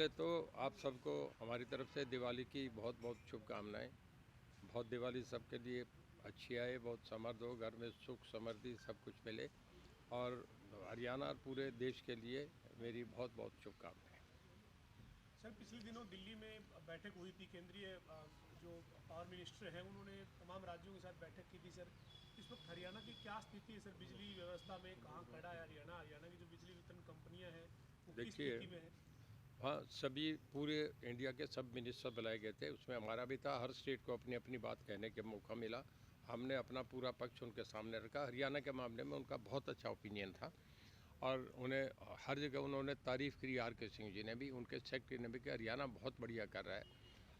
पहले तो आप सबको हमारी तरफ से दिवाली की बहुत बहुत शुभकामनाएं। बहुत दिवाली सबके लिए अच्छी आए, बहुत समृद्ध हो, घर में सुख समृद्धि सब कुछ मिले। और हरियाणा और पूरे देश के लिए मेरी बहुत बहुत शुभकामनाएं। सर, पिछले दिनों दिल्ली में बैठक हुई थी। केंद्रीय जो पावर मिनिस्टर हैं उन्होंने तमाम राज्यों के साथ बैठक की थी। सर, इस वक्त हरियाणा की क्या स्थिति है? सर, बिजली व्यवस्था में कहाँ खड़ा है हरियाणा? हरियाणा की जो बिजली वितरण कंपनियां हैं वो किस देखिए, स्थिति में है? हाँ, सभी पूरे इंडिया के सब मिनिस्टर बुलाए गए थे, उसमें हमारा भी था। हर स्टेट को अपनी अपनी बात कहने का मौका मिला। हमने अपना पूरा पक्ष उनके सामने रखा। हरियाणा के मामले में उनका बहुत अच्छा ओपिनियन था और उन्हें हर जगह उन्होंने तारीफ़ करी। आर के सिंह जी ने भी, उनके सेक्रेटरी ने भी, कि हरियाणा बहुत बढ़िया कर रहा है।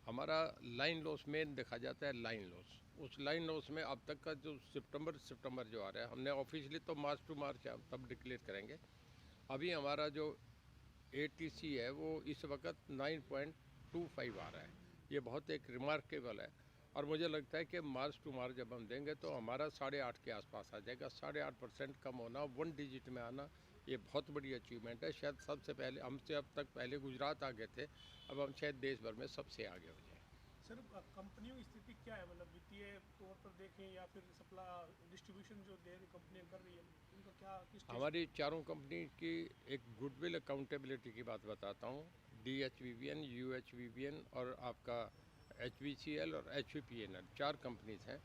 हमारा लाइन लॉस मेन देखा जाता है, लाइन लॉस। उस लाइन लॉस में अब तक का जो सितंबर जो आ रहा है, हमने ऑफिशियली तो मार्च टू मार्च तब डिक्लेयर करेंगे। अभी हमारा जो एटीसी है वो इस वक्त 9.25 आ रहा है। ये बहुत एक रिमार्केबल है। और मुझे लगता है कि मार्च टू मार्च जब हम देंगे तो हमारा 8.5 के आसपास आ जाएगा। 8.5% कम होना, 1 डिजिट में आना, ये बहुत बड़ी अचीवमेंट है। शायद सबसे पहले, हमसे अब तक पहले गुजरात आगे थे, अब हम शायद देश भर में सबसे आगे हो जाए। सर, कंपनियों की स्थिति क्या है? मतलब वित्तीय तौर पर देखें या फिर सप्लाई डिस्ट्रीब्यूशन जो दे कंपनियां कर रही है, उनका क्या किस स्टेज पे हमारी है? चारों कंपनी की एक गुडविल अकाउंटेबिलिटी की बात बताता हूँ। DHVVN, UHVVN और आपका HVCL और HVPNL, 4 कंपनीज हैं।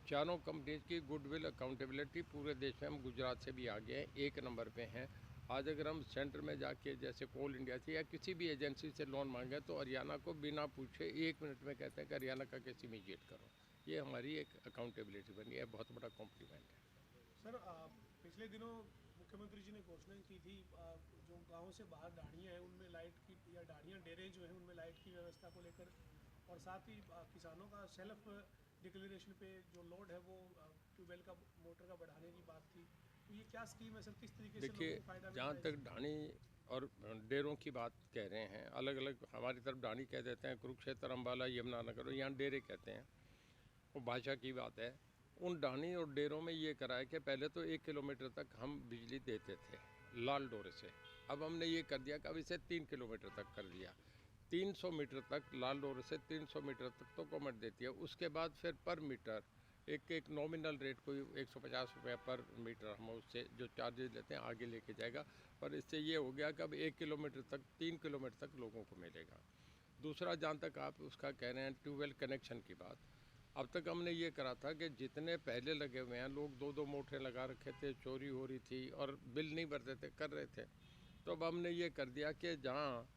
चारों कंपनीज की गुडविल अकाउंटेबिलिटी पूरे देश में, हम गुजरात से भी आगे हैं, 1 नंबर पे हैं। आज अगर हम सेंटर में जाके जैसे कोल इंडिया से या किसी भी एजेंसी से लोन मांगे तो हरियाणा को बिना पूछे 1 मिनट में कहते हैं कि हरियाणा का केस इमीडिएट करो। ये हमारी एक अकाउंटेबिलिटी बनी है, बहुत बड़ा कॉम्प्लीमेंट है। सर, पिछले दिनों मुख्यमंत्री जी ने घोषणा की थी, जो गांव से बाहर ढाणियाँ हैं उनमें लाइट की, या ढाणियाँ डेरे जो हैं उनमें लाइट की व्यवस्था को लेकर, और साथ ही किसानों का सेल्फ डिक्लेरेशन पे जो लोड है वो ट्यूबवेल का मोटर का बढ़ाने की बात थी। तो ये क्या स्कीम है सर? किस तरीके से लोगों देखिए, को फ़ायदा मिल जहाँ रहा है तक इससे? ढाणी और डेरों की बात कह रहे हैं, अलग अलग हमारी तरफ ढाणी कह देते हैं, कुरुक्षेत्र, अम्बाला, यमुनानगर, और यहाँ डेरे कहते हैं। वो भाषा की बात है। उन ढाणी और डेरों में ये करा है कि पहले तो 1 किलोमीटर तक हम बिजली देते थे लाल डोरे से। अब हमने ये कर दिया कि अब इसे 3 किलोमीटर तक कर दिया। 300 मीटर तक लाल डोरे से, 300 मीटर तक तो गवर्नमेंट देती है। उसके बाद फिर पर मीटर एक एक नॉमिनल रेट, कोई 150 रुपये पर मीटर हम उससे जो चार्जेस लेते हैं आगे लेके जाएगा। पर इससे ये हो गया कि अब 1 किलोमीटर तक, 3 किलोमीटर तक लोगों को मिलेगा। दूसरा, जहाँ तक आप उसका कह रहे हैं ट्यूबवेल कनेक्शन की बात, अब तक हमने ये करा था कि जितने पहले लगे हुए हैं लोग, 2-2 मोटरें लगा रखे थे, चोरी हो रही थी और बिल नहीं भरते थे, कर रहे थे। तो अब हमने ये कर दिया कि जहाँ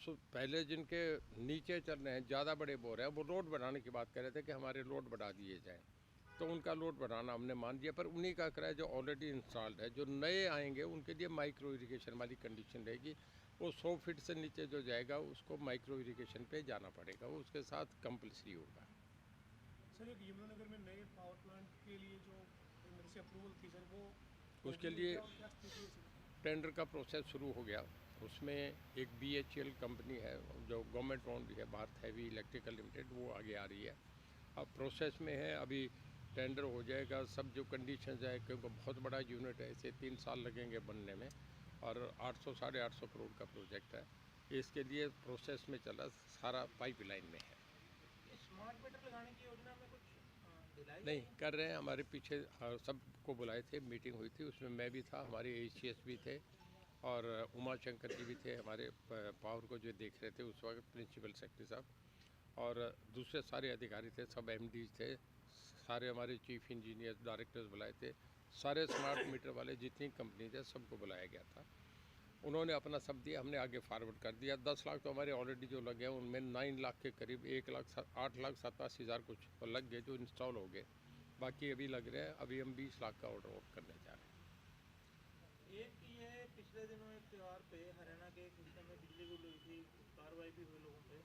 पहले जिनके नीचे चल रहे हैं, ज़्यादा बड़े बोर हैं, वो रोड बढ़ाने की बात कर रहे थे कि हमारे रोड बढ़ा दिए जाएँ। तो उनका लोड बढ़ाना हमने मान लिया, पर उन्हीं का किराया जो ऑलरेडी इंस्टॉल्ड है। जो नए आएंगे उनके लिए माइक्रो इरिगेशन वाली कंडीशन रहेगी। वो 100 फीट से नीचे जो जाएगा उसको माइक्रो इरिगेशन पे जाना पड़ेगा, वो उसके साथ कंपल्सरी होगा। सर, एक यमुनानगर में नए पावर प्लांट के लिए जो केंद्र से अप्रूवल थी सर, वो उसके मंजूर हुई लिए क्या और क्या स्थिति है इसकी? टेंडर का प्रोसेस शुरू हो गया। उसमें एक BHEL कंपनी है जो गवर्नमेंट ओन्ड है, भारत हैवी इलेक्ट्रिकल लिमिटेड, वो आगे आ रही है। अब प्रोसेस में है, अभी टेंडर हो जाएगा। सब जो कंडीशंस है, क्योंकि बहुत बड़ा यूनिट है, इसे 3 साल लगेंगे बनने में, और 800 साढ़े 800 करोड़ का प्रोजेक्ट है। इसके लिए प्रोसेस में चला, सारा पाइपलाइन में है। स्मार्ट मीटर लगाने की योजना में कुछ ढिलाई आई नहीं है? कर रहे हैं, हमारे पीछे सबको बुलाए थे, मीटिंग हुई थी, उसमें मैं भी था, हमारे ACS भी थे और उमा शंकर जी भी थे, हमारे पावर को जो देख रहे थे उस वक्त, प्रिंसिपल सेक्रेटरी साहब, और दूसरे सारे अधिकारी थे, सब MDs थे, सारे हमारे चीफ इंजीनियर, डायरेक्टर्स बुलाए थे। सारे स्मार्ट मीटर वाले जितनी कंपनी थे सबको बुलाया गया था। उन्होंने अपना सब दिया, हमने आगे फॉरवर्ड कर दिया। 10 लाख तो हमारे ऑलरेडी जो लगे हैं, उनमें 9 लाख के करीब, 8,87,000 कुछ लग गए जो इंस्टॉल हो गए। बाकी अभी लग रहे हैं। अभी हम 20 लाख का ऑर्डर आउट करने जा रहे हैं। एक ये पिछले दिनों एक त्यौहार पे हरियाणा के एक हिस्से में बिजली गुल हुई थी, कार्रवाई भी हुई लोगों पे।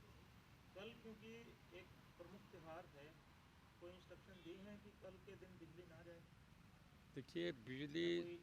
कल क्योंकि एक प्रमुख त्यौहार है, कोई इंस्ट्रक्शन दी है कि कल के दिन बिजली ना जाए देखिए, बिजली या कोई